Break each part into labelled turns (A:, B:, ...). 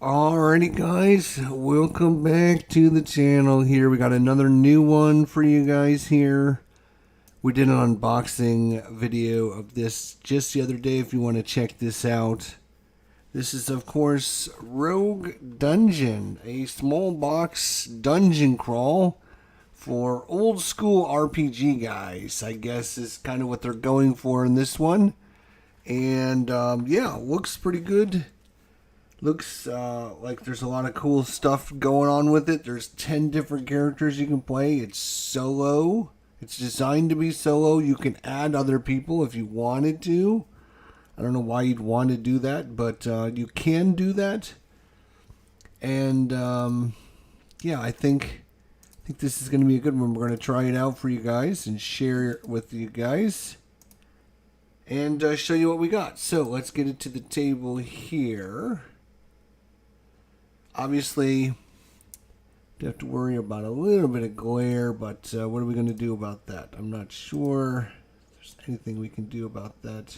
A: Alrighty guys, welcome back to the channel here. We got another new one for you guys here. We did an unboxing video of this just the other day if you want to check this out. This is of course Rogue Dungeon, a small box dungeon crawl for old school RPG guys, I guess is kind of what they're going for in this one. And yeah, looks pretty good. Looks like there's a lot of cool stuff going on with it. There's 10 different characters you can play. It's solo. It's designed to be solo. You can add other people if you wanted to. I don't know why you'd want to do that, but you can do that. And yeah, I think this is going to be a good one. We're going to try it out for you guys and share it with you guys. And show you what we got. So let's get it to the table here. Obviously, you have to worry about a little bit of glare, but what are we going to do about that? I'm not sure if there's anything we can do about that.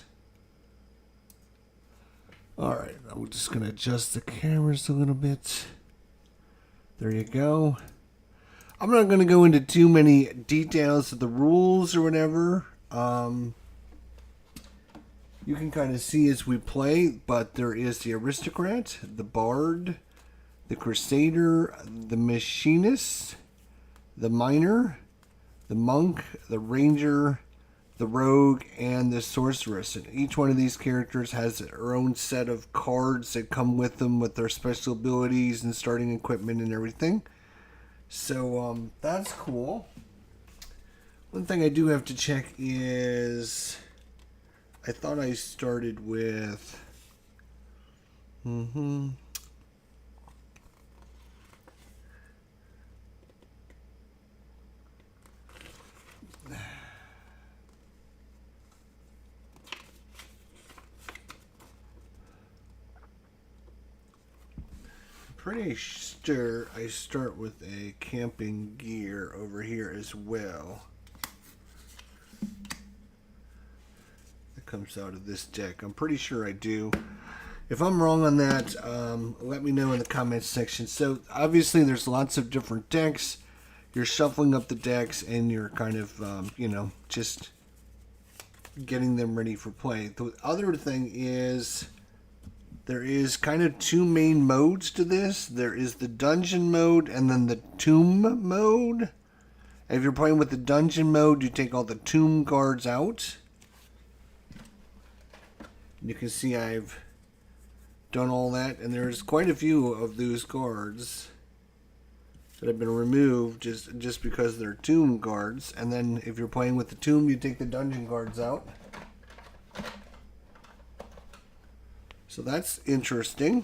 A: Alright, I'm just going to adjust the cameras a little bit. There you go. I'm not going to go into too many details of the rules or whatever. You can kind of see as we play, but there is the Aristocrat, the Bard, the Crusader, the Machinist, the Miner, the Monk, the Ranger, the Rogue, and the Sorceress. And each one of these characters has their own set of cards that come with them with their special abilities and starting equipment and everything. So that's cool. One thing I do have to check is I thought I started with pretty sure I start with a camping gear over here as well. That comes out of this deck. I'm pretty sure I do. If I'm wrong on that, let me know in the comments section. So obviously there's lots of different decks. You're shuffling up the decks and you're kind of, you know, just getting them ready for play. The other thing is there is kind of two main modes to this. There is the dungeon mode and then the tomb mode. If you're playing with the dungeon mode, you take all the tomb guards out. You can see I've done all that, and there's quite a few of those guards that have been removed just because they're tomb guards. And then if you're playing with the tomb, you take the dungeon guards out. So that's interesting.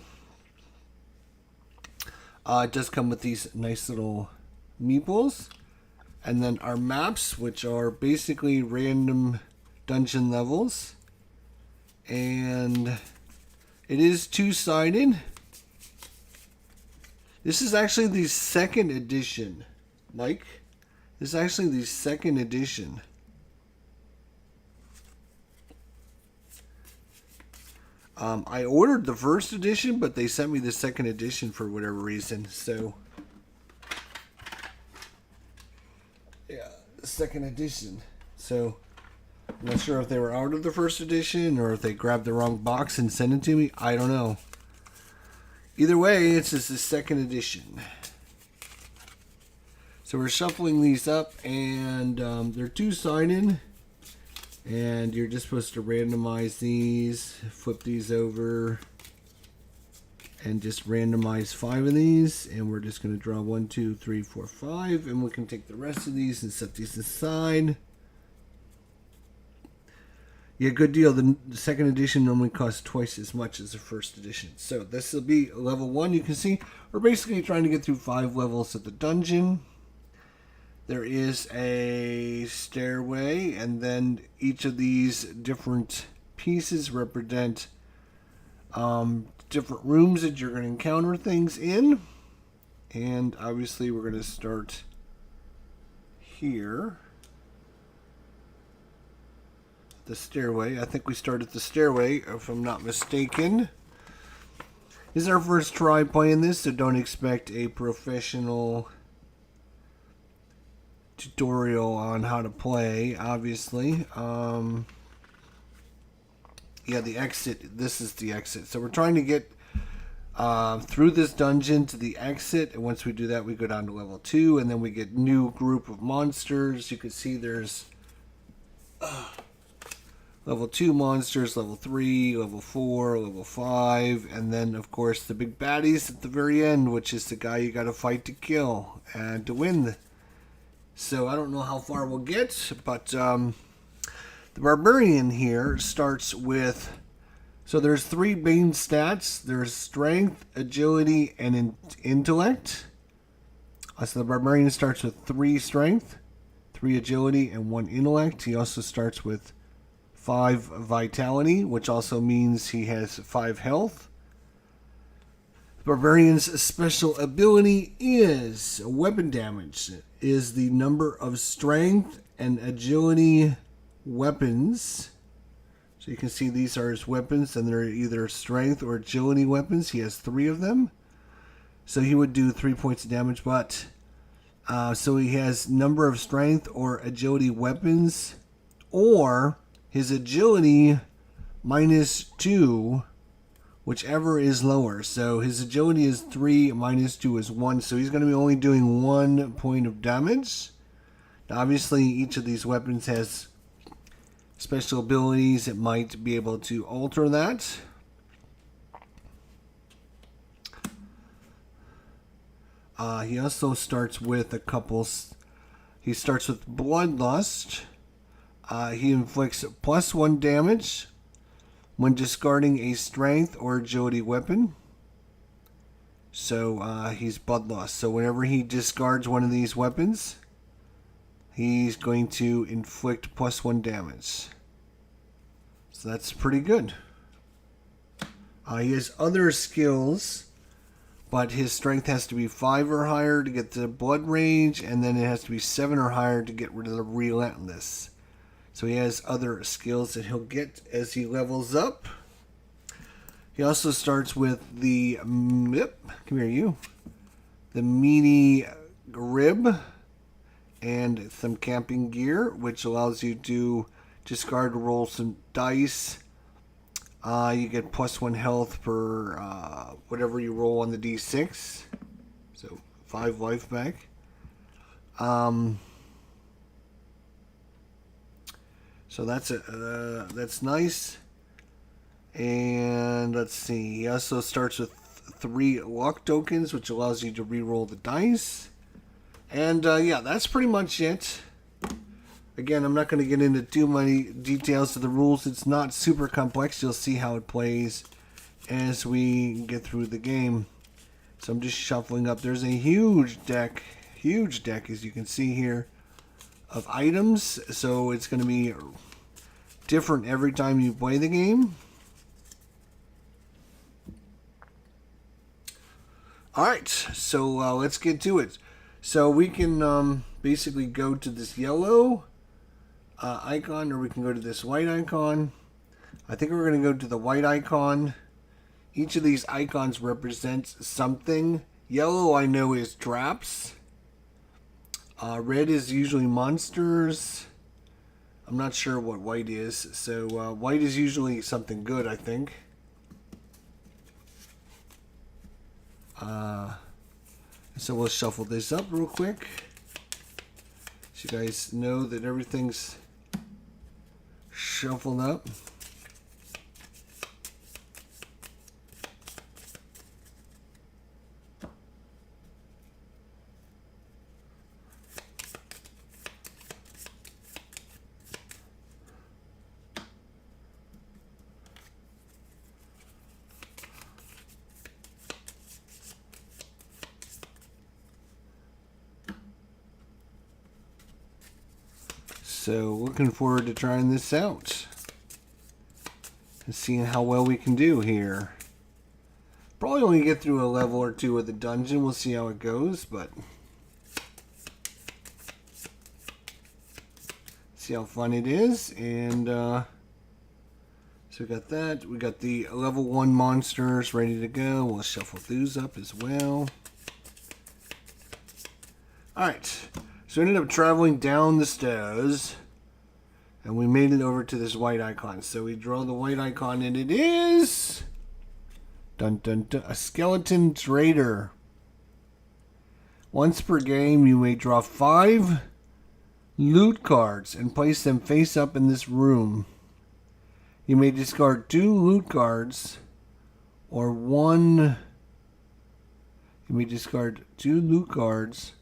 A: It does come with these nice little meeples. And then our maps, which are basically random dungeon levels. And it is two-sided. This is actually the second edition, Mike. This is actually the second edition. I ordered the first edition, but they sent me the second edition for whatever reason. So, yeah, the second edition. So, I'm not sure if they were out of the first edition or if they grabbed the wrong box and sent it to me. I don't know. Either way, it's just the second edition. So we're shuffling these up, and they're two-sided. And you're just supposed to randomize these, flip these over, and just randomize 5 of these. And we're just going to draw 1, 2, 3, 4, 5. And we can take the rest of these and set these aside. Yeah, good deal. The second edition normally costs twice as much as the first edition. So this will be level 1. You can see we're basically trying to get through 5 levels of the dungeon. There is a stairway, and then each of these different pieces represent different rooms that you're going to encounter things in. And obviously we're going to start here. The stairway. I think we started the stairway, if I'm not mistaken. This is our first try playing this, so don't expect a professional tutorial on how to play, obviously. Yeah, the exit. This is the exit. So we're trying to get through this dungeon to the exit, and once we do that, we go down to level 2, and then we get new group of monsters. You can see there's level 2 monsters, level 3, level 4, level 5, and then, of course, the big baddies at the very end, which is the guy you got to fight to kill and to win. So I don't know how far we'll get, but the Barbarian here starts with... So there's 3 main stats. There's strength, agility, and intellect. So the Barbarian starts with 3 strength, 3 agility, and 1 intellect. He also starts with 5 vitality, which also means he has 5 health. The Barbarian's special ability is weapon damage. Is the number of strength and agility weapons. So you can see these are his weapons, and they're either strength or agility weapons. He has 3 of them. So he would do 3 points of damage, but so he has number of strength or agility weapons, or his agility -2, whichever is lower. So his agility is 3, -2 is 1. So he's going to be only doing 1 point of damage. Now, obviously, each of these weapons has special abilities that might be able to alter that. He also starts with a couple. He starts with Bloodlust. He inflicts +1 damage when discarding a strength or agility weapon. So he's Bloodlust. So whenever he discards one of these weapons, he's going to inflict +1 damage. So that's pretty good. He has other skills, but his strength has to be 5 or higher to get the Blood Rage, and then it has to be 7 or higher to get rid of the Relentless. So he has other skills that he'll get as he levels up. He also starts with the come here, you. The meaty rib and some camping gear, which allows you to discard, roll some dice. You get +1 health per whatever you roll on the d6. So 5 life back. So that's nice. And let's see. He also starts with 3 luck tokens, which allows you to re-roll the dice. And yeah, that's pretty much it. Again, I'm not going to get into too many details of the rules. It's not super complex. You'll see how it plays as we get through the game. So I'm just shuffling up. There's a huge deck as you can see here, of items. So it's going to be different every time you play the game. Alright, so let's get to it. So we can basically go to this yellow icon, or we can go to this white icon. I think we're going to go to the white icon. Each of these icons represents something. Yellow, I know, is traps. Red is usually monsters. I'm not sure what white is. So white is usually something good, I think. So we'll shuffle this up real quick, so you guys know that everything's shuffled up. So looking forward to trying this out and seeing how well we can do here. Probably only get through a level or 2 of the dungeon. We'll see how it goes, but see how fun it is. And so So we got that. We got the level 1 monsters ready to go. We'll shuffle those up as well. Alright. So we ended up traveling down the stairs. And we made it over to this white icon. So we draw the white icon and it is... Dun dun dun. A skeleton trader. Once per game you may draw 5 loot cards and place them face up in this room. You may discard 2 loot cards or 1. You may discard 2 loot cards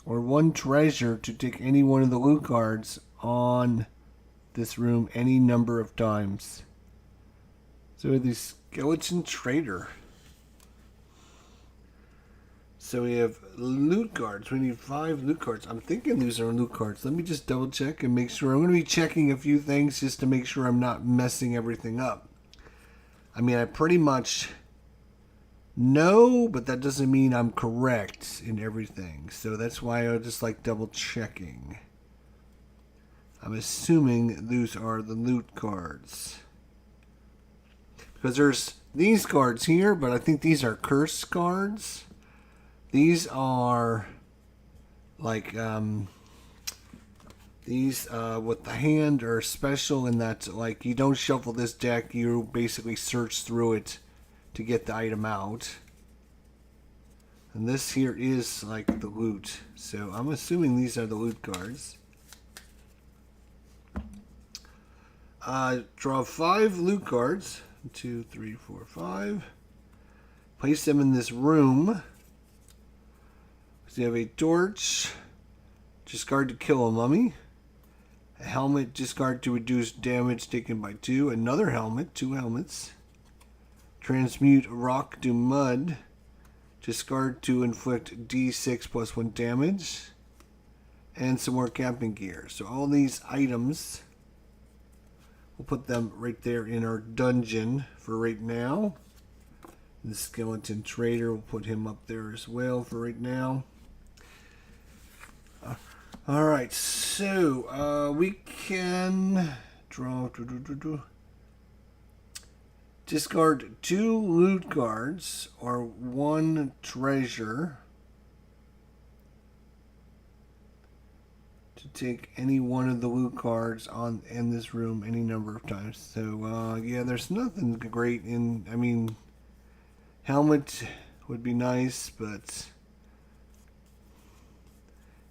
A: or 1 treasure to take any one of the loot cards on this room any number of times. So the skeleton trader. So we have loot cards. We need 5 loot cards. I'm thinking these are loot cards. Let me just double check and make sure. I'm going to be checking a few things just to make sure I'm not messing everything up. I mean, I pretty much know, but that doesn't mean I'm correct in everything. So that's why I just like double checking. I'm assuming those are the loot cards. Because there's these cards here, but I think these are curse cards. These are like these with the hand are special in that like you don't shuffle this deck, you basically search through it to get the item out. And this here is like the loot. So I'm assuming these are the loot cards. Draw 5 loot cards. 1, 2, 3, 4, 5. Place them in this room. So you have a torch, discard to kill a mummy, a helmet, discard to reduce damage taken by 2, another helmet, 2 helmets, transmute rock to mud, discard to inflict d6 plus 1 damage, and some more camping gear. So all these items, we'll put them right there in our dungeon for right now. The skeleton trader, we'll put him up there as well for right now. Alright, so we can draw, discard 2 loot cards or 1 treasure to take any one of the loot cards on in this room any number of times. So yeah, there's nothing great in, I mean, helmet would be nice, but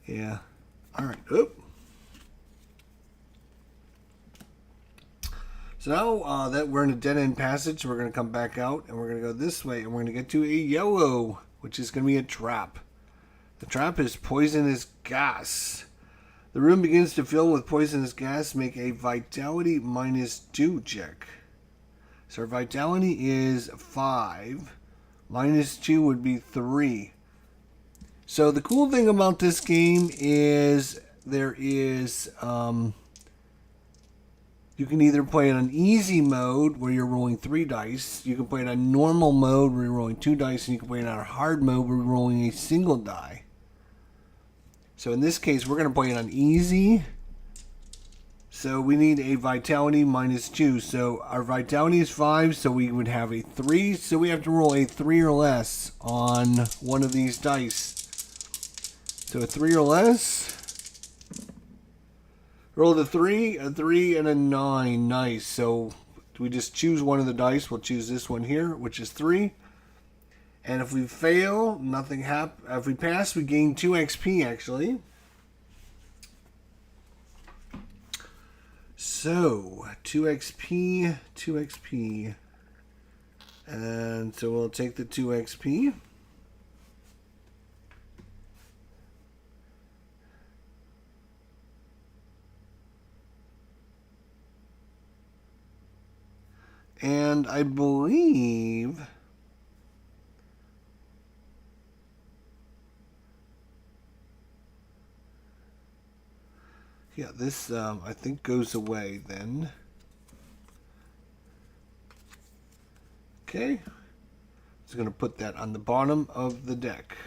A: yeah. Alright, oop. So now that we're in a dead-end passage, we're going to come back out, and we're going to go this way, and we're going to get to a yellow, which is going to be a trap. The trap is poisonous gas. The room begins to fill with poisonous gas. Make a vitality -2 check. So our vitality is 5. -2 would be 3. So the cool thing about this game is there is, you can either play it on easy mode where you're rolling 3 dice. You can play it on normal mode where you're rolling 2 dice. And you can play it on hard mode where you're rolling a single die. So in this case, we're going to play it on easy. So we need a vitality -2. So our vitality is 5, so we would have a 3. So we have to roll a 3 or less on one of these dice. So a 3 or less. Roll the 3, a 3, and a 9. Nice. So we just choose one of the dice. We'll choose this one here, which is 3. And if we fail, nothing happens. If we pass, we gain 2 XP, actually. So, 2 XP, 2 XP. And so we'll take the 2 XP. And I believe yeah, this I think goes away then. Okay. Just going to put that on the bottom of the deck.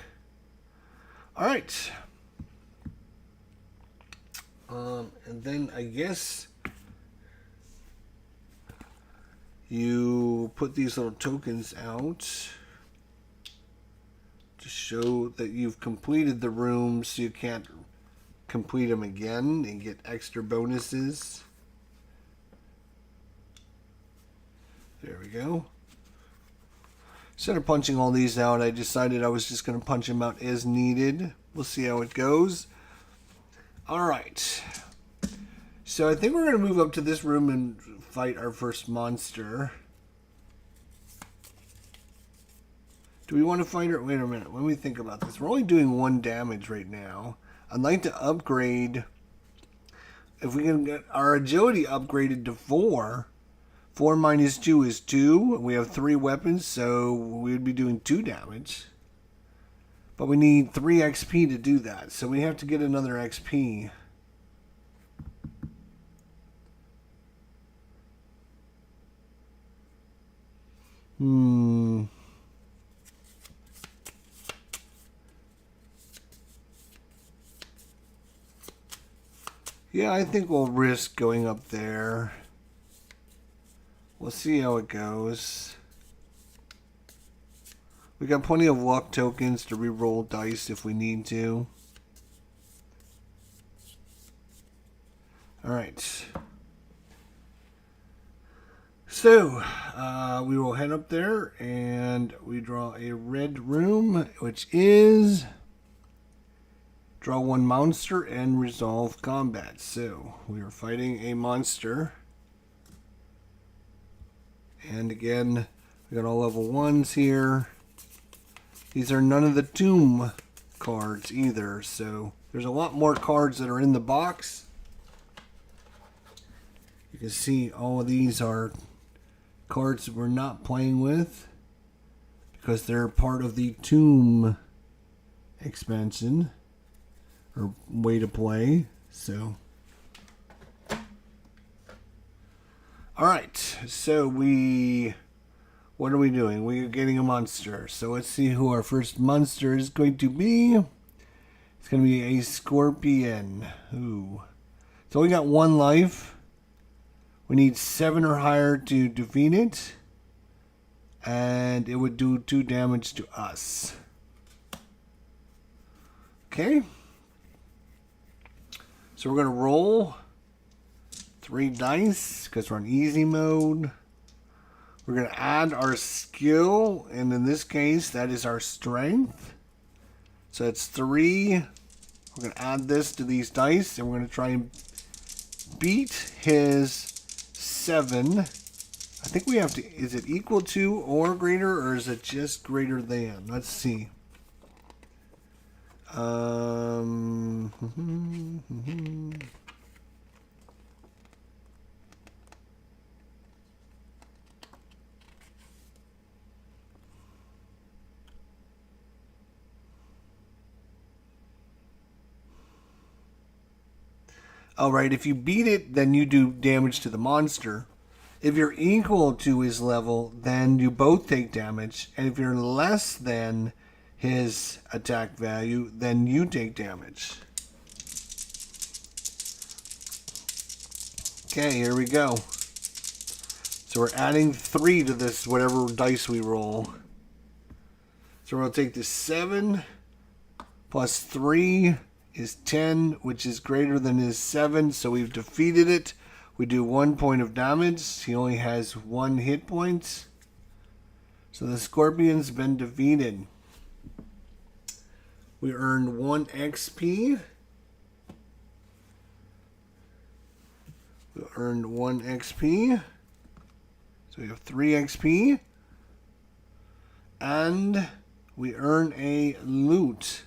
A: All right. And then I guess you put these little tokens out to show that you've completed the room, so you can't complete them again and get extra bonuses. There we go. Instead of punching all these out, I decided I was just going to punch them out as needed. We'll see how it goes. Alright. So I think we're going to move up to this room and fight our first monster. Do we want to fight her? Wait a minute. Let me think about this. We're only doing 1 damage right now. I'd like to upgrade. If we can get our agility upgraded to 4. 4 minus 2 is 2. We have 3 weapons, so we would be doing 2 damage. But we need 3 XP to do that, so we have to get another XP. Yeah, I think we'll risk going up there. We'll see how it goes. We got plenty of luck tokens to re-roll dice if we need to. Alright. So, we will head up there and we draw a red room, which is draw 1 monster and resolve combat. So, we are fighting a monster. And again, we got all level 1s here. These are none of the tomb cards either, so there's a lot more cards that are in the box. You can see all of these are cards that we're not playing with because they're part of the tomb expansion or way to play. So alright, so what are we doing? We're getting a monster. So let's see who our first monster is going to be. It's going to be a scorpion. Ooh. So we got 1 life. We need 7 or higher to defeat it. And it would do 2 damage to us. Okay. So we're going to roll 3 dice because we're on easy mode. We're going to add our skill, and in this case, that is our strength. So it's 3. We're going to add this to these dice, and we're going to try and beat his 7. I think we have to, is it equal to or greater, or is it just greater than? Let's see. Alright, if you beat it, then you do damage to the monster. If you're equal to his level, then you both take damage. And if you're less than his attack value, then you take damage. Okay, here we go. So we're adding 3 to this, whatever dice we roll. So we're going to take this 7 plus 3 is 10, which is greater than his 7, so we've defeated it. We do 1 point of damage. He only has 1 hit point. So the scorpion's been defeated. We earned 1 XP. We earned 1 XP. So we have 3 XP. And we earn a loot.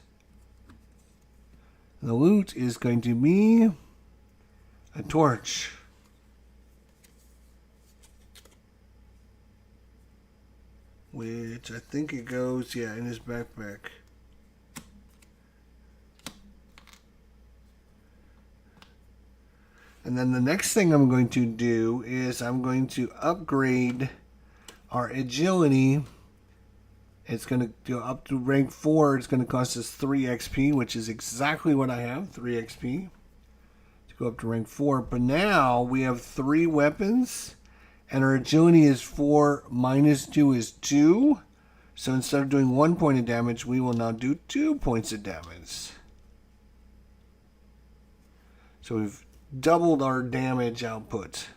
A: The loot is going to be a torch. Which I think it goes, yeah, in his backpack. And then the next thing I'm going to do is I'm going to upgrade our agility. It's going to go up to rank 4. It's going to cost us 3 XP, which is exactly what I have, 3 XP. To go up to rank 4. But now we have 3 weapons And our agility is 4, minus 2 is 2. So instead of doing 1 point of damage, we will now do 2 points of damage. So we've doubled our damage output.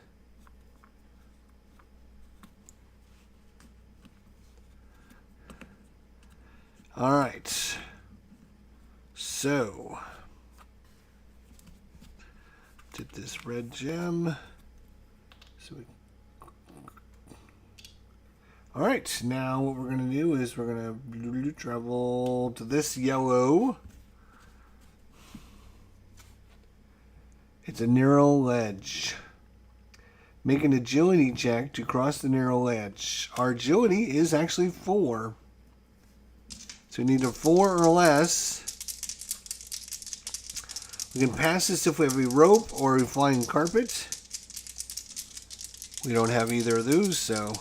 A: Alright. So, did this red gem. Alright, now what we're going to do is we're going to travel to this yellow. It's a narrow ledge. Make an agility check to cross the narrow ledge. Our agility is actually 4. So we need a 4 or less. We can pass this if we have a rope or a flying carpet. We don't have either of those, so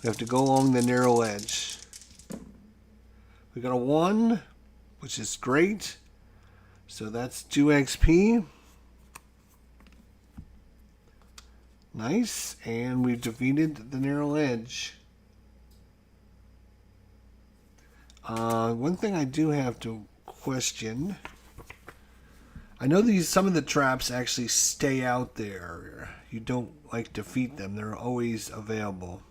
A: we have to go along the narrow edge. We got a 1, which is great. So that's 2 XP. Nice. And we've defeated the narrow edge. One thing I do have to question. I know some of the traps actually stay out there. You don't like defeat them. They're always available.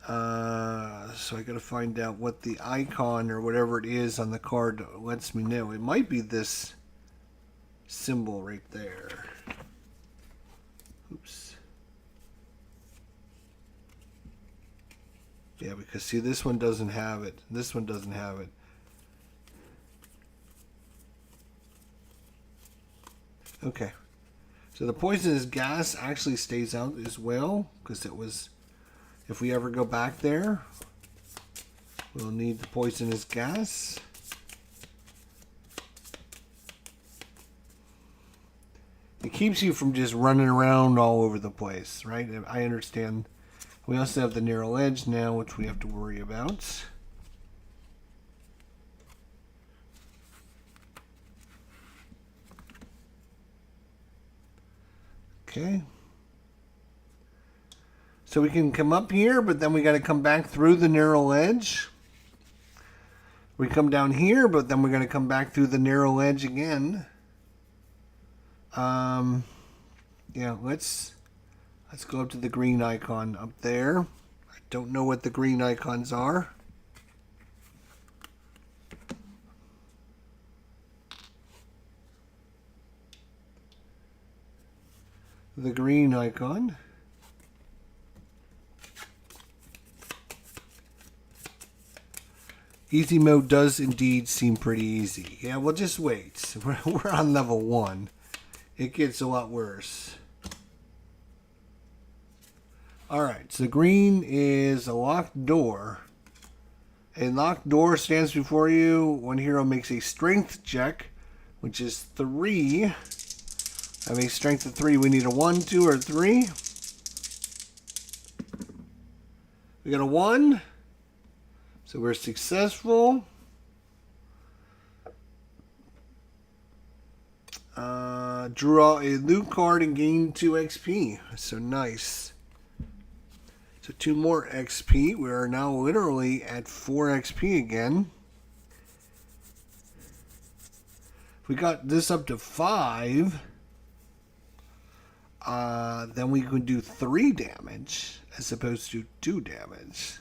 A: So I got to find out what the icon or whatever it is on the card lets me know. It might be this symbol right there. Oops. Yeah, because see, this one doesn't have it. This one doesn't have it. Okay. So the poisonous gas actually stays out as well, because it was, if we ever go back there, we'll need the poisonous gas. It keeps you from just running around all over the place, right? I understand. We also have the narrow edge now, which we have to worry about. Okay. So we can come up here, but then we got to come back through the narrow edge. We come down here, but then we're going to come back through the narrow edge again. Yeah, let's go up to the green icon up there. I don't know what the green icons are. The green icon. Easy mode does indeed seem pretty easy. Yeah, we'll just wait. We're on level 1. It gets a lot worse. Alright, so green is a locked door. A locked door stands before you. One hero makes a strength check, which is 3. Having strength of 3, we need a 1, 2, or 3. We got a 1. So we're successful. Draw a loot card and gain 2 XP. So nice. So 2 more XP. We are now literally at 4 XP again. If we got this up to 5, then we could do 3 damage as opposed to 2 damage.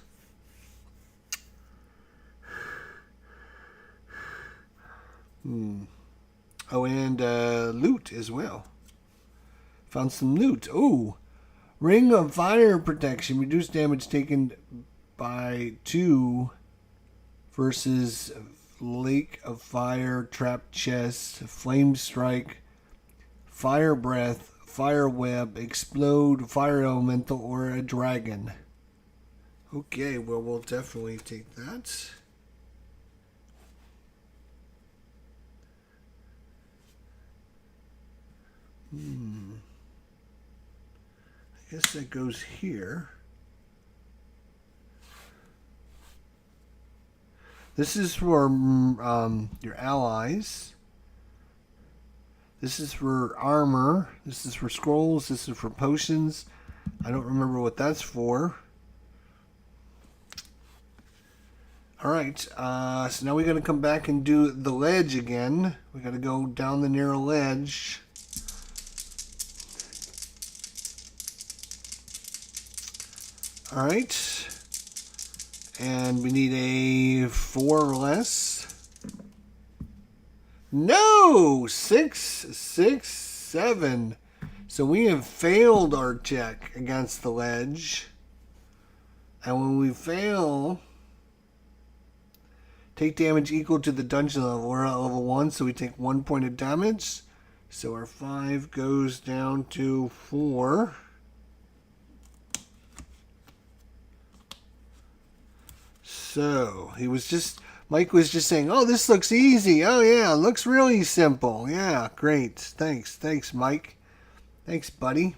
A: Oh, and loot as well. Found some loot. Oh, Ring of Fire Protection. Reduce damage taken by 2 versus Lake of Fire, Trap Chest, Flame Strike, Fire Breath, Fire Web, Explode, Fire Elemental, or a Dragon. Okay, well, we'll definitely take that. I guess that goes here. This is for your allies. This is for armor. This is for scrolls. This is for potions. I don't remember what that's for. Alright, so now we got to come back and do the ledge again. We got to go down the narrow ledge. Alright. And we need a 4 or less. No! 6, 6, 7. So we have failed our check against the ledge. And when we fail, take damage equal to the dungeon level. We're at level 1, so we take 1 point of damage. So our 5 goes down to 4. So Mike was just saying, oh, this looks easy. Oh, yeah, it looks really simple. Yeah, great. Thanks, Mike. Thanks, buddy.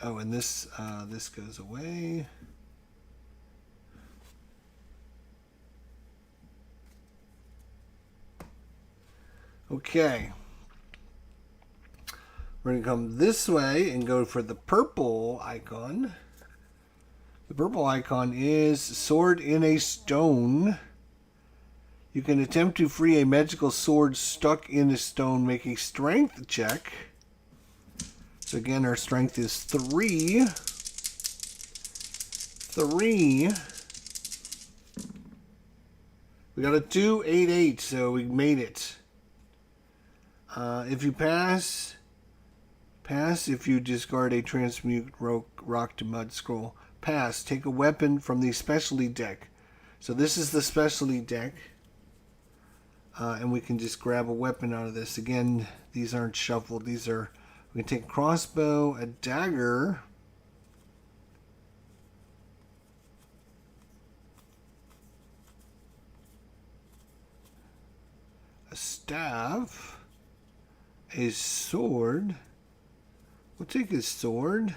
A: Oh, and this goes away. Okay. We're going to come this way and go for the purple icon. The purple icon is Sword in a Stone. You can attempt to free a magical sword stuck in a stone. Make a strength check. So again, our strength is 3. 3. We got a 2, 8, 8, so we made it. If you pass if you discard a transmute rock to mud scroll. Pass. Take a weapon from the specialty deck. So this is the specialty deck. And we can just grab a weapon out of this. Again, these aren't shuffled. We can take a crossbow, a dagger, a staff, a sword. We'll take his sword.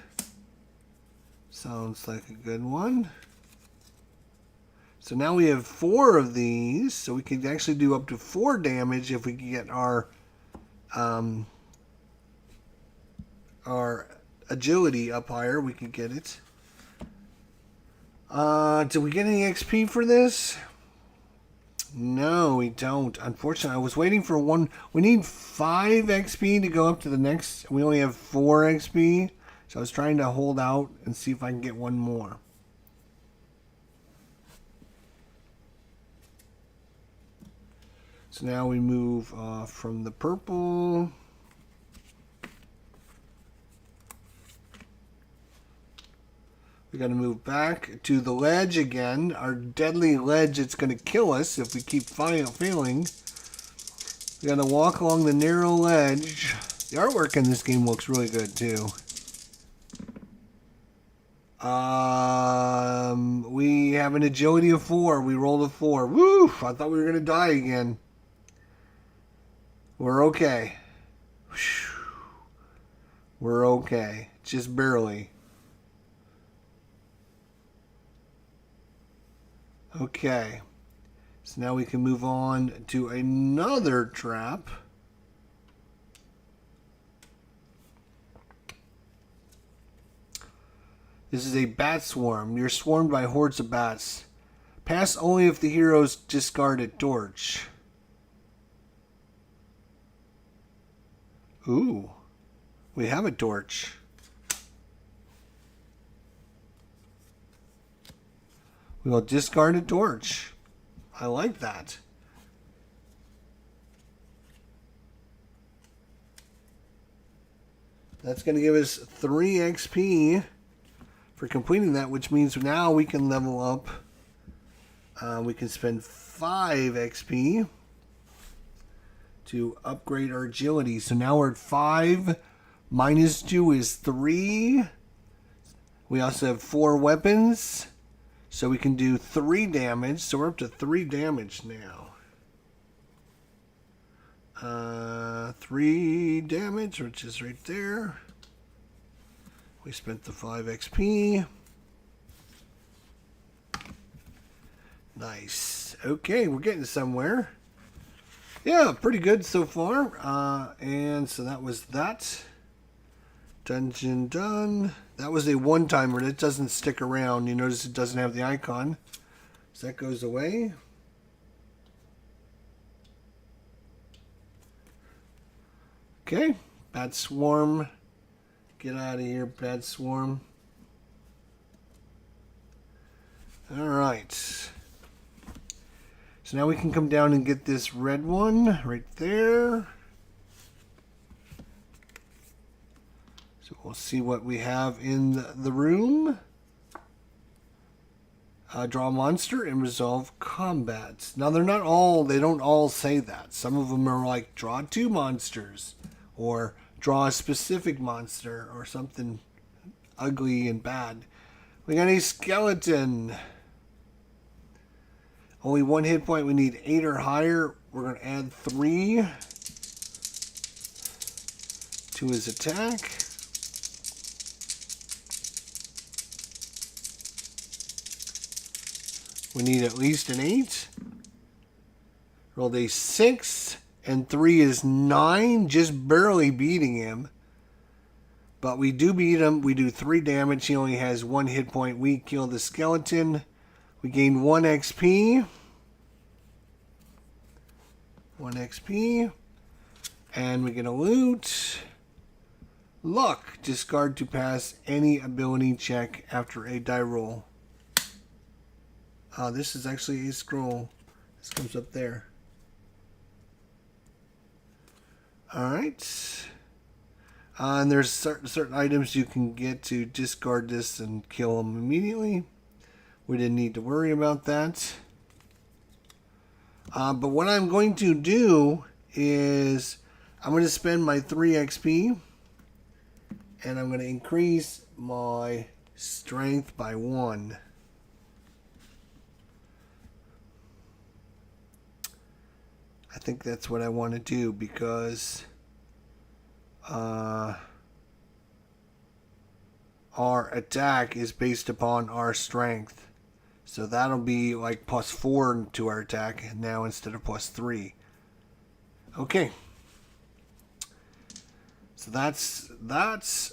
A: Sounds like a good one. So now we have 4 of these, so we can actually do up to 4 damage if we can get our agility up higher. We can get it. Did we get any XP for this? No, we don't. Unfortunately, I was waiting for 1. We need 5 XP to go up to the next. We only have 4 XP. So I was trying to hold out and see if I can get 1 more. So now we move from the purple. We got to move back to the ledge again. Our deadly ledge, it's going to kill us if we keep failing. We got to walk along the narrow ledge. The artwork in this game looks really good too. We have an agility of 4. We rolled a 4. Woo! I thought we were going to die again. We're okay. We're okay. Just barely. Okay. So now we can move on to another trap. This is a bat swarm. You're swarmed by hordes of bats. Pass only if the heroes discard a torch. Ooh. We have a torch. We will discard a torch. I like that. That's going to give us 3 XP for completing that, which means now we can level up. We can spend 5 XP to upgrade our agility. So now we're at 5. Minus 2 is 3. We also have 4 weapons. So we can do 3 damage. So we're up to 3 damage now. 3 damage, which is right there. We spent the 5 XP. Nice. Okay, we're getting somewhere. Yeah, pretty good so far. And so that was that. Dungeon done. That was a one-timer. It doesn't stick around. You notice it doesn't have the icon. So that goes away. Okay. Bad Swarm. Get out of here, Bad Swarm. Alright. So now we can come down and get this red one right there. So we'll see what we have in the room. Draw a monster and resolve combat. Now they don't all say that. Some of them are like draw 2 monsters or draw a specific monster or something ugly and bad. We got a skeleton. Only 1 hit point. We need 8 or higher. We're going to add 3 to his attack. We need at least an 8. Rolled a 6, and 3 is 9, just barely beating him. But we do beat him. We do 3 damage. He only has 1 hit point. We kill the skeleton. We gain 1 XP. 1 XP. And we get a loot. Luck. Discard to pass any ability check after a die roll. This is actually a scroll. This comes up there. Alright. And there's certain items you can get to discard this and kill them immediately. We didn't need to worry about that. But what I'm going to do is I'm going to spend my 3 XP. And I'm going to increase my strength by 1. I think that's what I want to do because our attack is based upon our strength. So that'll be like +4 to our attack now instead of +3. Okay. So that's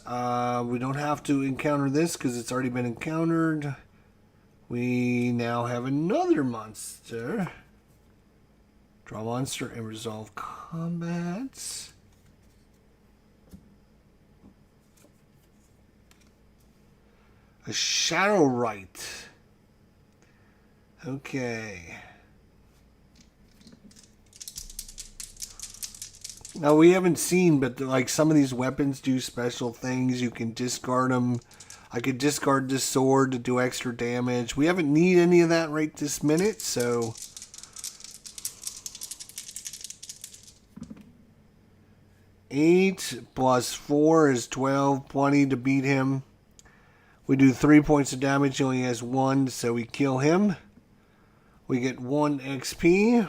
A: we don't have to encounter this because it's already been encountered. We now have another monster. Draw a monster and resolve combat. A Shadow Rite. Okay. Now we haven't seen, but like some of these weapons do special things. You can discard them. I could discard this sword to do extra damage. We haven't need any of that right this minute, so 8 plus 4 is 12, 20 to beat him. We do 3 points of damage. He only has 1, so we kill him. We get 1 XP.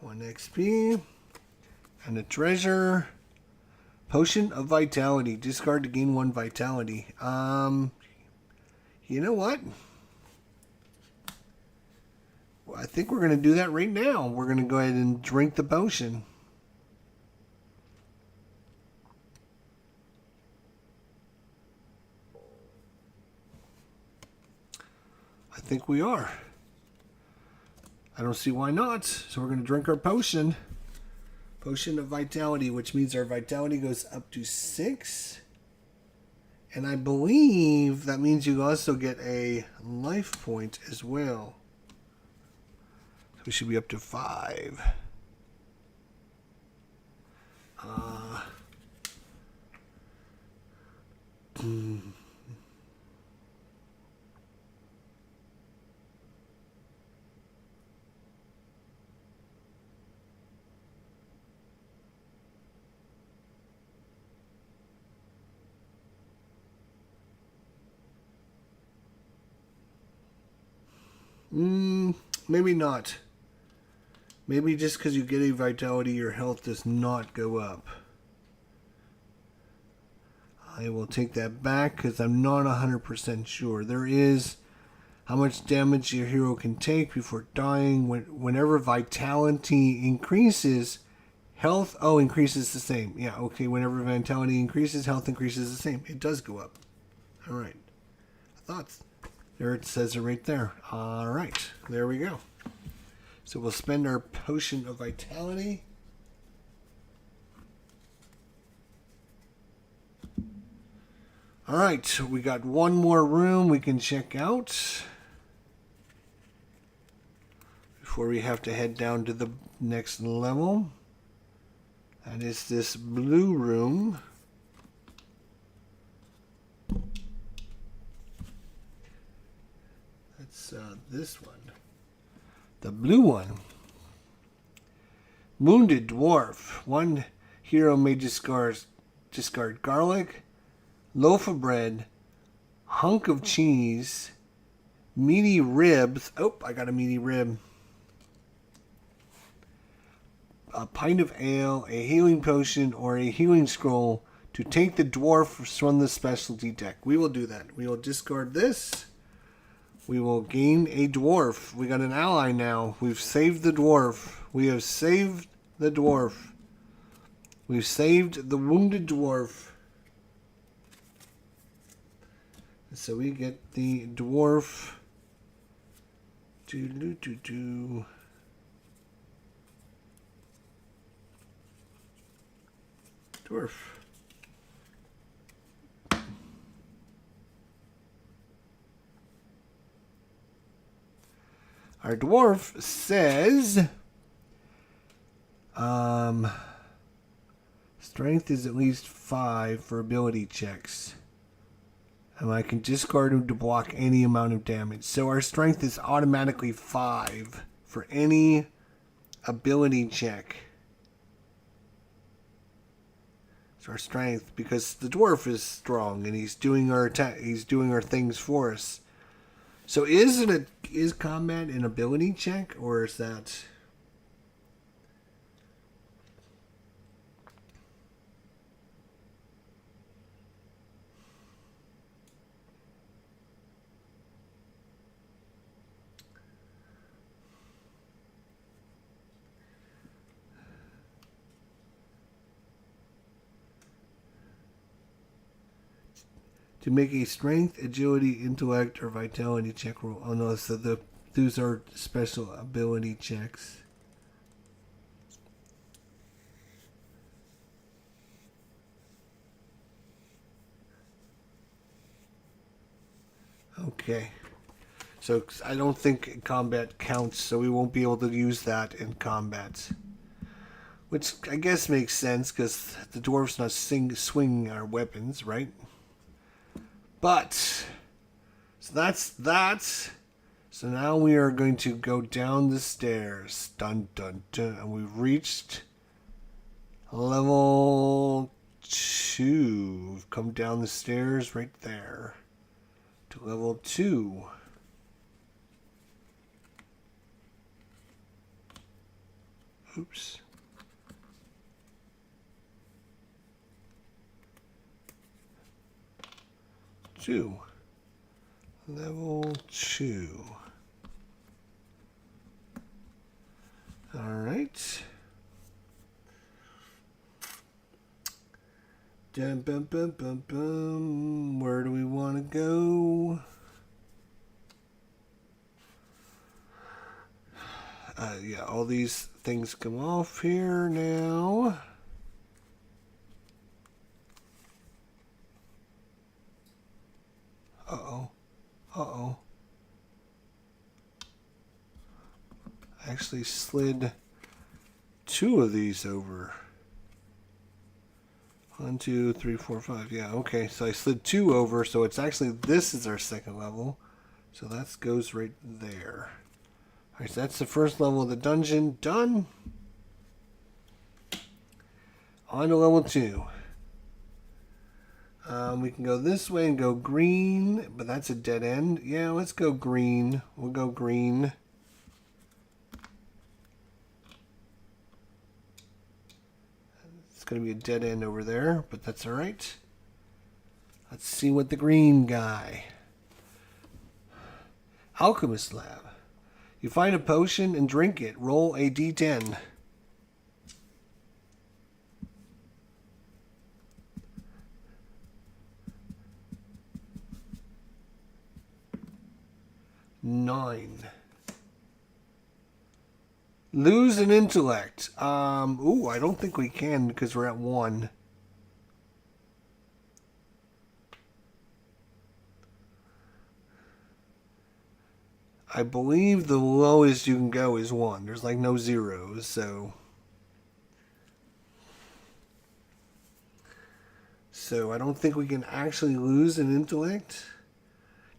A: 1 XP. And a treasure. Potion of Vitality. Discard to gain 1 Vitality. You know what? Well, I think we're going to do that right now. We're going to go ahead and drink the potion. I think we are. I don't see why not. So we're going to drink our potion. Potion of Vitality, which means our vitality goes up to 6. And I believe that means you also get a life point as well. So we should be up to 5. Maybe not. Maybe just because you get a vitality, your health does not go up. I will take that back because I'm not 100% sure. There is how much damage your hero can take before dying. Whenever vitality increases, health increases the same. Yeah, okay. Whenever vitality increases, health increases the same. It does go up. All right. Thoughts? There it says it right there. All right. There we go. So we'll spend our potion of vitality. All right. We got one more room we can check out before we have to head down to the next level. That is this blue room. That's this one. The blue one. Wounded Dwarf. One hero may discard garlic, loaf of bread, hunk of cheese, meaty ribs. Oh, I got a meaty rib. A pint of ale, a healing potion, or a healing scroll to take the dwarf from the specialty deck. We will do that. We will discard this. We will gain a dwarf. We got an ally now. We've saved the dwarf. We have saved the dwarf. We've saved the wounded dwarf. So we get the dwarf. Dwarf. Our dwarf says, strength is at least 5 for ability checks. And I can discard him to block any amount of damage. So our strength is automatically 5 for any ability check. It's our strength because the dwarf is strong and he's doing our he's doing our things for us. So is combat an ability check, or is that? To make a strength, agility, intellect, or vitality check roll. Oh no, so those are special ability checks. Okay. So I don't think combat counts, so we won't be able to use that in combat. Which I guess makes sense, because the dwarf's not swinging our weapons, right? But, so that's that. So now we are going to go down the stairs. Dun, dun, dun. And we've reached level 2. We've come down the stairs right there to level 2. Oops. Level 2. All right. Dum, bum, bum, bum, bum. Where do we want to go? Yeah, all these things come off here now. Uh-oh. Uh-oh. I actually slid 2 of these over. 1, 2, 3, 4, 5. Yeah, okay. So I slid 2 over, so it's actually, this is our second level. So that goes right there. Alright, so that's the first level of the dungeon. Done. On to level 2. We can go this way and go green, but that's a dead end. Yeah, let's go green. We'll go green. It's going to be a dead end over there, but that's all right. Let's see what the green guy. Alchemist Lab. You find a potion and drink it. Roll a d10. Nine. Lose an intellect. Ooh, I don't think we can because we're at 1. I believe the lowest you can go is 1. There's like no zeros, so... So I don't think we can actually lose an intellect.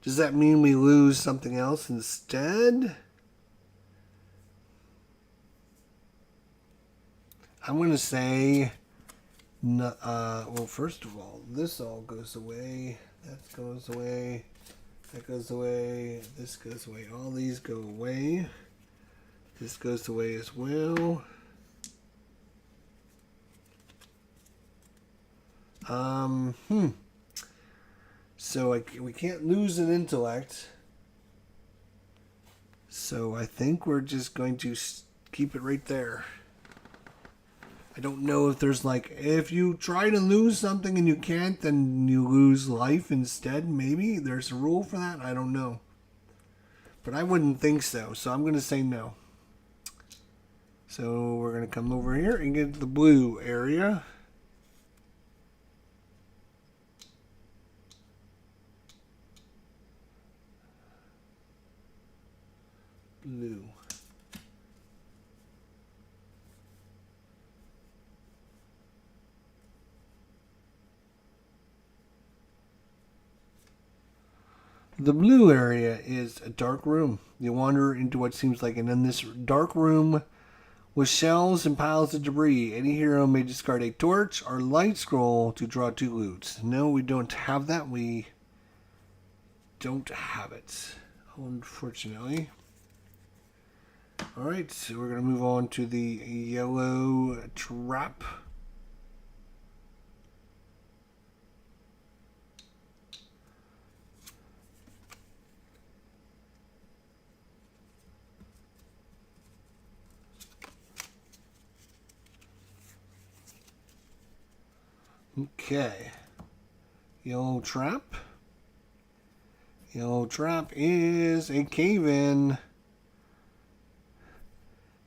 A: Does that mean we lose something else instead? I'm going to say... well, first of all, this all goes away. That goes away. That goes away. This goes away. All these go away. This goes away as well. So we can't lose an intellect. So I think we're just going to keep it right there. I don't know if there's like, if you try to lose something and you can't, then you lose life instead. Maybe there's a rule for that. I don't know. But I wouldn't think so. So I'm going to say no. So we're going to come over here and get the blue area. Blue. The blue area is a dark room. You wander into what seems like an endless dark room with shelves and piles of debris. Any hero may discard a torch or light scroll to draw 2 loot. No, we don't have that. We don't have it, unfortunately. Alright, so we're going to move on to the yellow trap. Okay. Yellow trap. Yellow trap is a cave-in.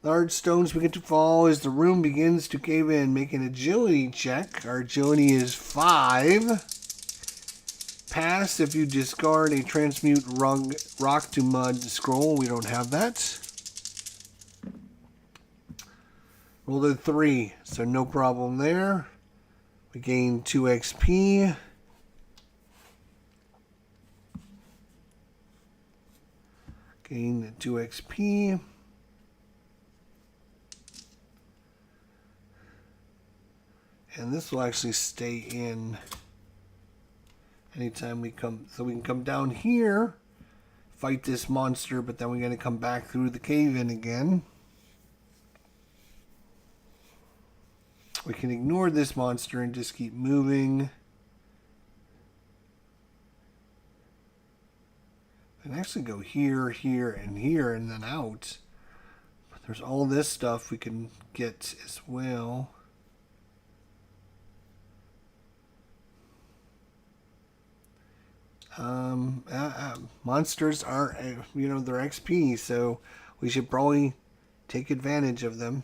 A: Large stones begin to fall as the room begins to cave in. Make an agility check. Our agility is 5. Pass if you discard a transmute rock to mud scroll. We don't have that. Rolled a 3, so no problem there. We gain 2 XP. Gain 2 XP. And this will actually stay in anytime we come. So we can come down here, fight this monster, but then we're going to come back through the cave-in again. We can ignore this monster and just keep moving. And actually go here, here, and here, and then out. But there's all this stuff we can get as well. Monsters are, they're XP, so we should probably take advantage of them.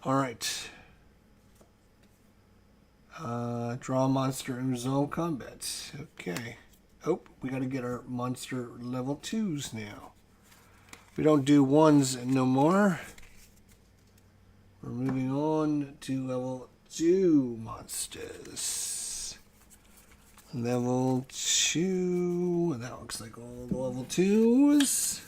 A: Alright. Draw a monster and resolve combat. Okay. Oh, we gotta get our monster level 2s now. We don't do 1s no more. We're moving on to level 2 monsters. Level 2. That looks like all the level 2s.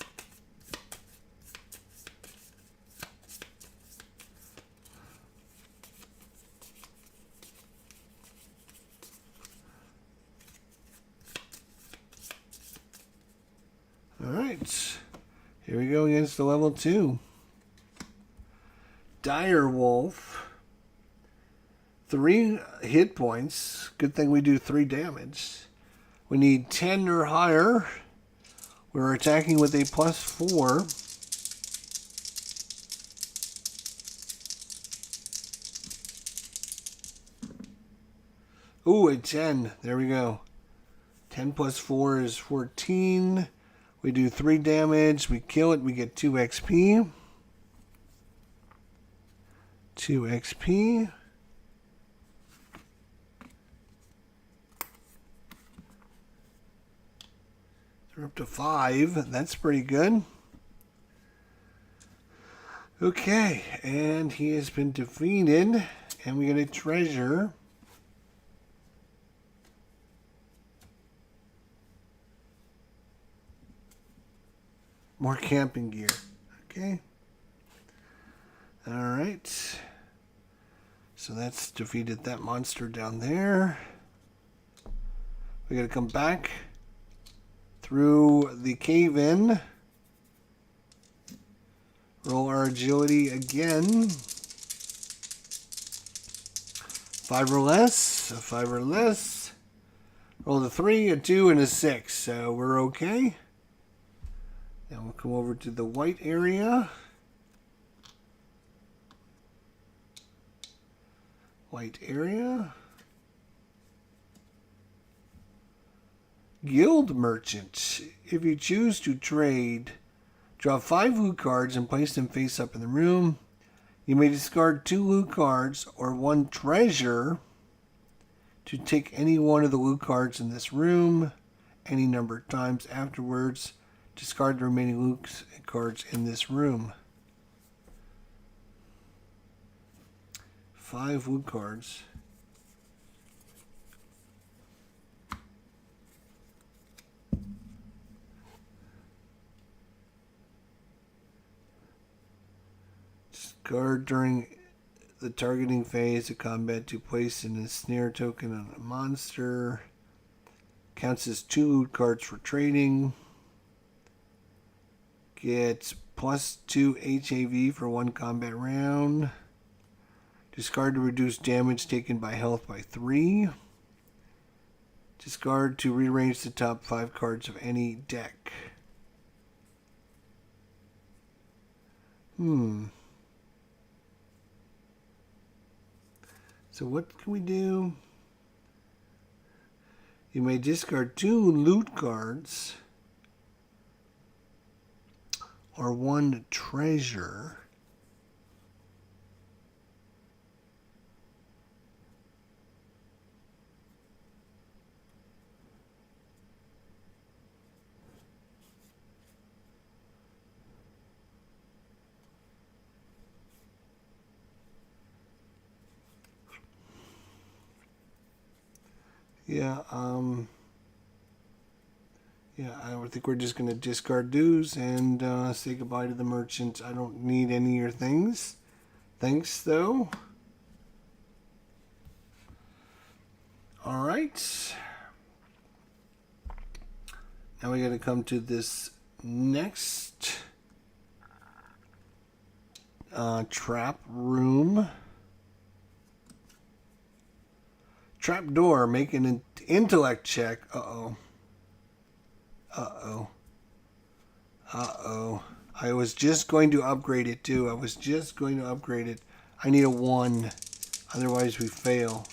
A: Alright, here we go against the level 2. Dire Wolf. 3 hit points. Good thing we do 3 damage. We need 10 or higher. We're attacking with a +4. Ooh, a 10. There we go. 10 plus 4 is 14. We do 3 damage. We kill it. We get 2 XP. 2 XP. We're up to 5. That's pretty good. Okay, and he has been defeated. And we get a treasure. More camping gear. Okay. Alright. So that's defeated that monster down there. We gotta come back through the cave-in. Roll our agility again. 5 or less. A 5 or less. Roll a 3, a 2, and a 6. So we're okay. Now we'll come over to the white area. White area. Guild Merchant. If you choose to trade, draw 5 loot cards and place them face up in the room. You may discard 2 loot cards or 1 treasure to take any one of the loot cards in this room any number of times afterwards. Discard the remaining loot cards in this room. 5 loot cards. Discard during the targeting phase of combat to place in a snare token on a monster. Counts as 2 loot cards for trading. Gets +2 HAV for 1 combat round. Discard to reduce damage taken by health by 3. Discard to rearrange the top 5 cards of any deck. So what can we do? You may discard 2 loot cards or 1 treasure. I think we're just going to discard dues and say goodbye to the merchant. I don't need any of your things. Thanks, though. Alright. Now we got to come to this next trap room. Trap door, make an intellect check. Uh-oh. I was just going to upgrade it, too. I need a 1. Otherwise, we fail.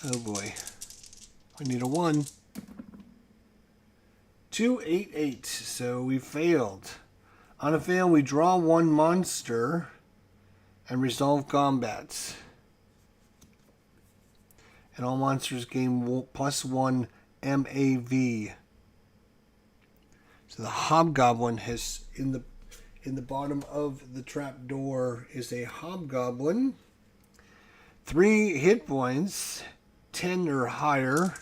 A: Oh, boy. I need a 1. 288. So we failed. On a fail, we draw 1 monster and resolve combats. And all monsters gain +1 MAV. So the hobgoblin has in the bottom of the trap door is a hobgoblin. 3 hit points, 10 or higher.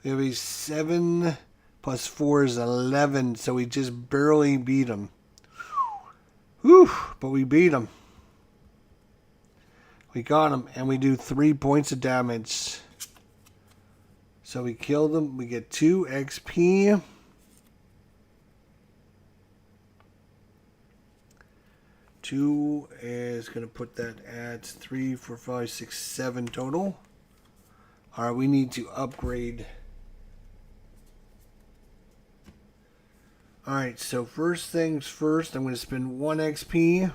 A: We have a 7 plus 4 is 11, so we just barely beat him. Whew, but we beat him. We got him, and we do 3 points of damage. So we kill them. We get 2 XP. Two is going to put that at 3, 4, 5, 6, 7 total. All right, we need to upgrade. All right, so first things first, I'm going to spend 1 XP.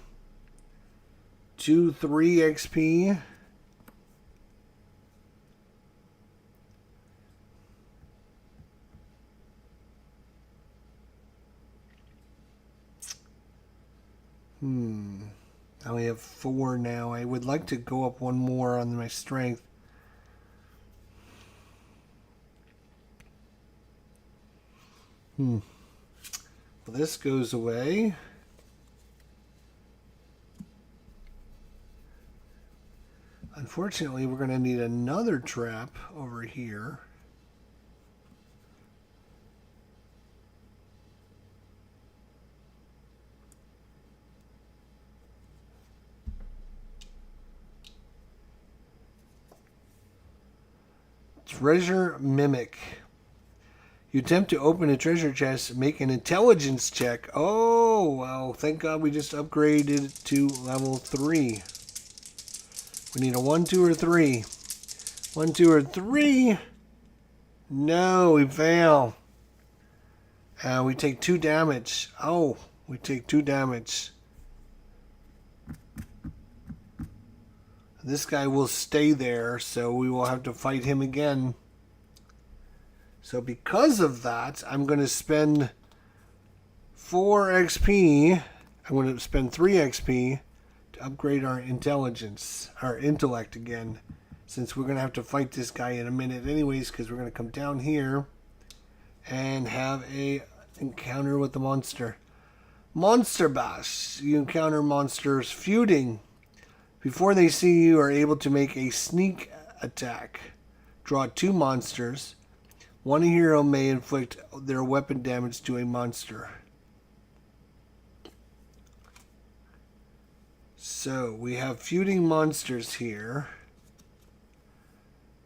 A: 2, 3 XP. I only have 4 now. I would like to go up 1 more on my strength. Well, this goes away. Unfortunately, we're going to need another trap over here. Treasure Mimic. You attempt to open a treasure chest, make an intelligence check. Oh, well, thank God we just upgraded to level 3. We need a 1, 2, or 3. 1, 2, or 3. No, we fail. We take 2 damage. Oh, we take 2 damage. This guy will stay there, so we will have to fight him again. So because of that, I'm going to spend 4 XP. I'm going to spend 3 XP to upgrade our intelligence, our intellect again. Since we're going to have to fight this guy in a minute anyways, because we're going to come down here and have a encounter with the monster. Monster Bash. You encounter monsters feuding. Before they see you, are able to make a sneak attack. Draw 2 monsters. One hero may inflict their weapon damage to a monster. So, we have feuding monsters here.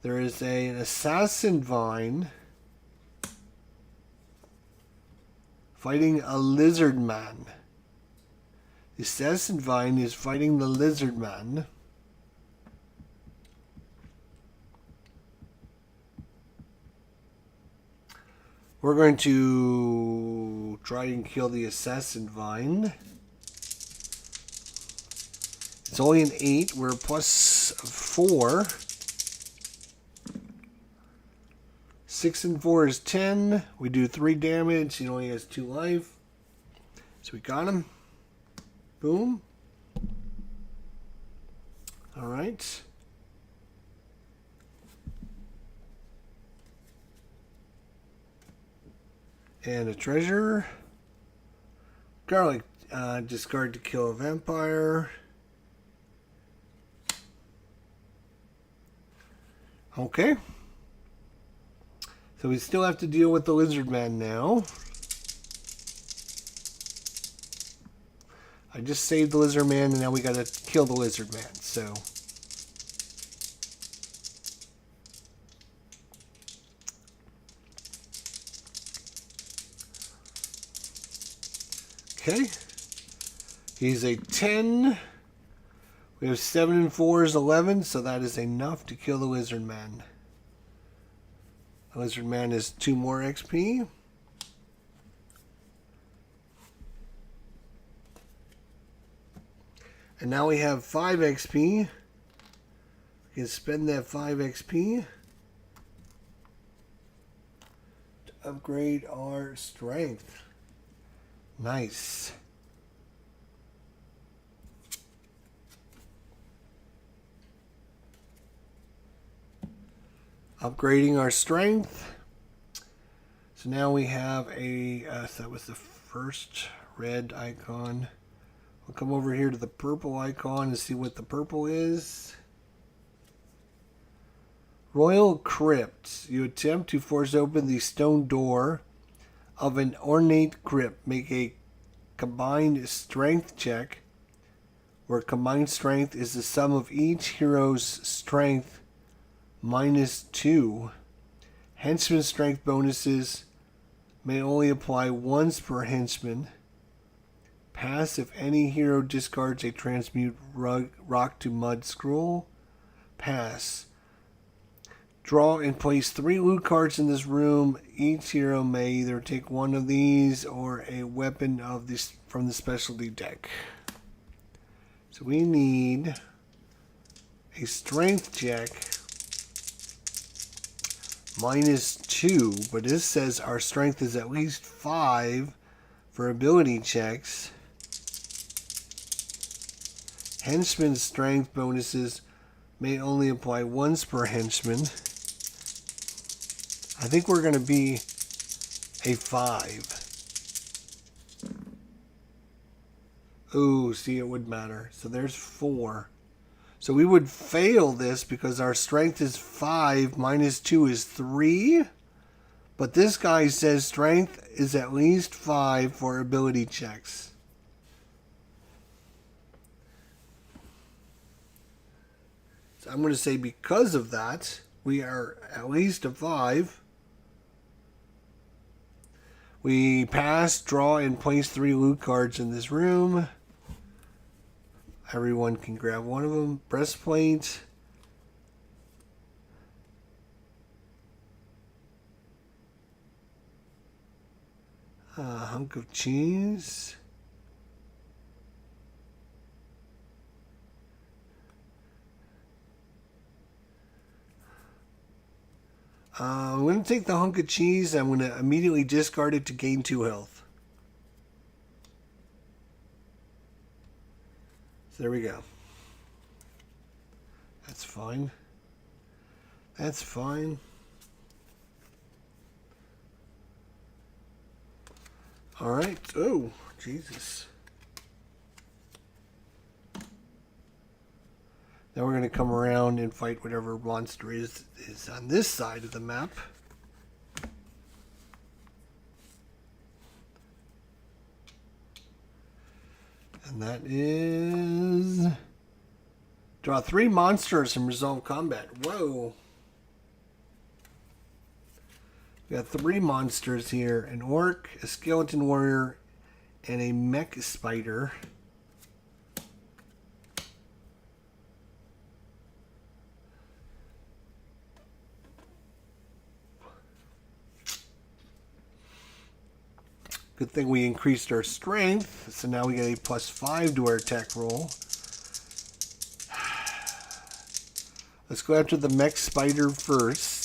A: There is an assassin vine fighting a lizard man. The assassin vine is fighting the lizard man. We're going to try and kill the assassin vine. It's only an 8. We're plus 4. 6 and 4 is 10. We do 3 damage. He only has 2 life. So we got him. Boom. All right. And a treasure. Garlic. Discard to kill a vampire. Okay. So we still have to deal with the lizard man now. I just saved the lizard man, and now we gotta kill the lizard man, so. Okay. He's a 10. We have 7 and 4 is 11, so that is enough to kill the lizard man. The lizard man is 2 more XP. And now we have 5 XP. We can spend that 5 XP to upgrade our strength. Nice. Upgrading our strength. So now we have a, so that was the first red icon. We'll come over here to the purple icon and see what the purple is. Royal Crypt. You attempt to force open the stone door of an ornate crypt. Make a combined strength check, where combined strength is the sum of each hero's strength minus 2. Henchman strength bonuses may only apply once per henchman. Pass if any hero discards a transmute rock to mud scroll. Pass. Draw and place 3 loot cards in this room. Each hero may either take one of these or a weapon of this from the specialty deck. So we need a strength check -2, but this says our strength is at least 5 for ability checks. Henchman strength bonuses may only apply once per henchman. I think we're going to be a 5. Oh, see, it would matter. So there's 4. So we would fail this because our strength is 5, -2 is 3. But this guy says strength is at least 5 for ability checks. So I'm going to say because of that, we are at least a 5. We pass, draw, and place 3 loot cards in this room. Everyone can grab one of them. Breastplate. Hunk of cheese. I'm going to take the hunk of cheese. I'm going to immediately discard it to gain 2 health. So there we go. That's fine. That's fine. All right. Oh, Jesus. Now we're going to come around and fight whatever monster is on this side of the map. And that is... Draw 3 monsters and resolve combat. Whoa. We got 3 monsters here. An orc, a skeleton warrior, and a mech spider. Good thing we increased our strength, so now we get a +5 to our attack roll. Let's go after the mech spider first.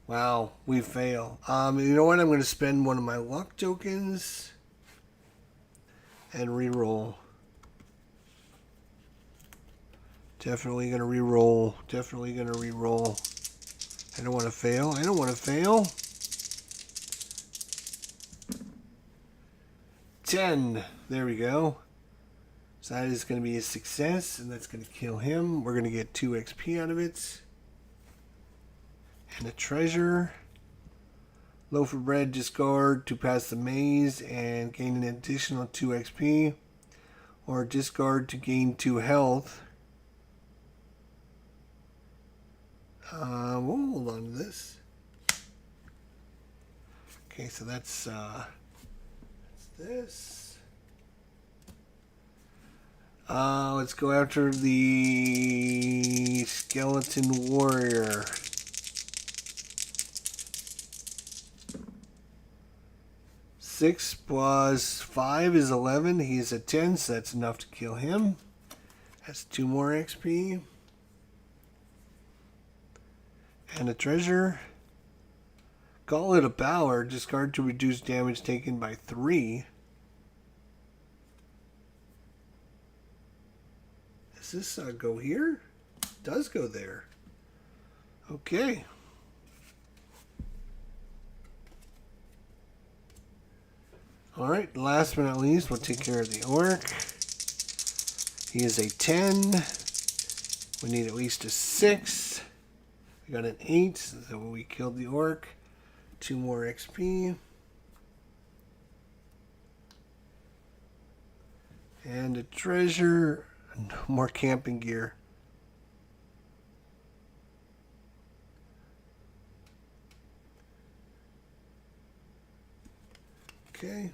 A: Wow, we fail. You know what? I'm going to spend one of my luck tokens and reroll. Definitely going to reroll. Definitely going to reroll. I don't want to fail. I don't want to fail. 10. There we go. So that is going to be a success, and that's going to kill him. We're going to get 2 XP out of it. And a treasure. Loaf of bread, discard to pass the maze and gain an additional 2 XP. Or discard to gain 2 health. We'll hold on to this. Okay, so that's this. Let's go after the skeleton warrior. 6 + 5 is 11. He's a 10, so that's enough to kill him. That's 2 more XP. And a treasure. Gauntlet of Power. Discard to reduce damage taken by 3. Does this go here? It does go there. Okay. Alright, last but not least, we'll take care of the orc. He is a 10. We need at least a 6. We got an 8, so we killed the orc. 2 more XP. And a treasure. No more camping gear. Okay.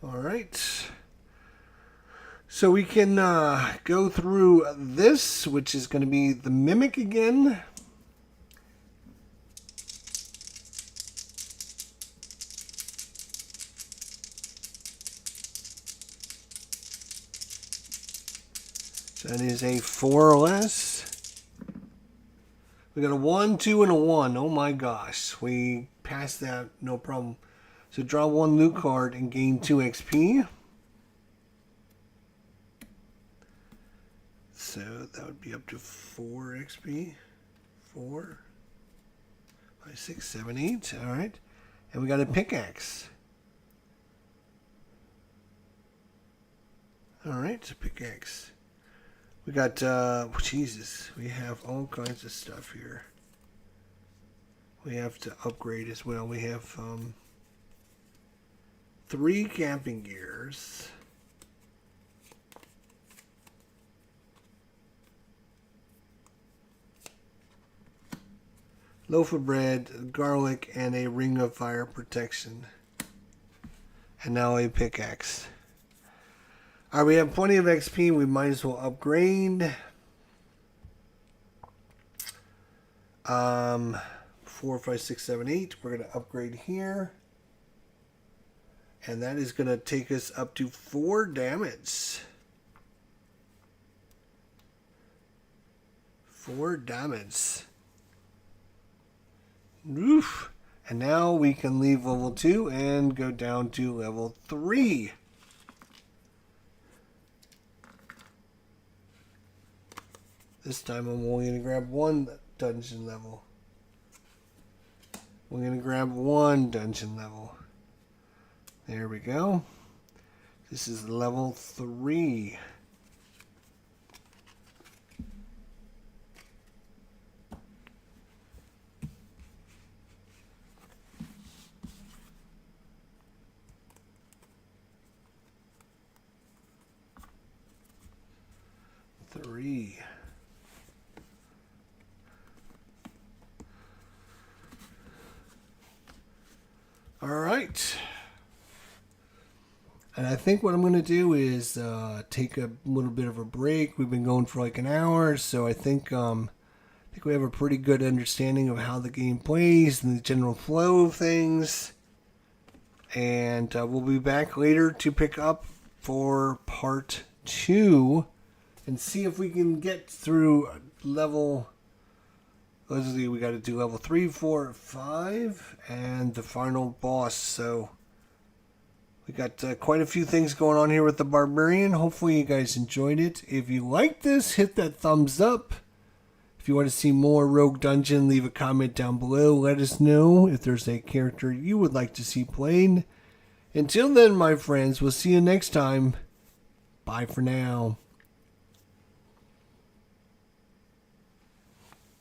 A: All right. So we can go through this, which is going to be the Mimic again. So that is a 4 or less. We got a 1, 2, and a 1. Oh my gosh. We passed that, no problem. So draw 1 loot card and gain 2 XP. So that would be up to 4 XP. 4, 5, 6, 7, 8. All right. And we got a pickaxe. All right, a pickaxe. We got, Jesus, we have all kinds of stuff here. We have to upgrade as well. We have 3 camping gears. Loaf of bread, garlic, and a ring of fire protection. And now a pickaxe. Alright, we have plenty of XP. We might as well upgrade. 4, 5, 6, 7, 8. We're going to upgrade here. And that is going to take us up to 4 damage. 4 damage. Oof. And now we can leave level 2 and go down to level 3. This time I'm only going to grab 1 dungeon level. We're going to grab 1 dungeon level. There we go. This is level 3. All right. And I think what I'm going to do is take a little bit of a break. We've been going for like an hour, so I think we have a pretty good understanding of how the game plays and the general flow of things. And we'll be back later to pick up for part 2 and see if we can get through level. Let's see, we got to do level 3, 4, 5, and the final boss. So we got quite a few things going on here with the Barbarian. Hopefully you guys enjoyed it. If you like this, hit that thumbs up. If you want to see more Rogue Dungeon, leave a comment down below. Let us know if there's a character you would like to see played. Until then, my friends, we'll see you next time. Bye for now.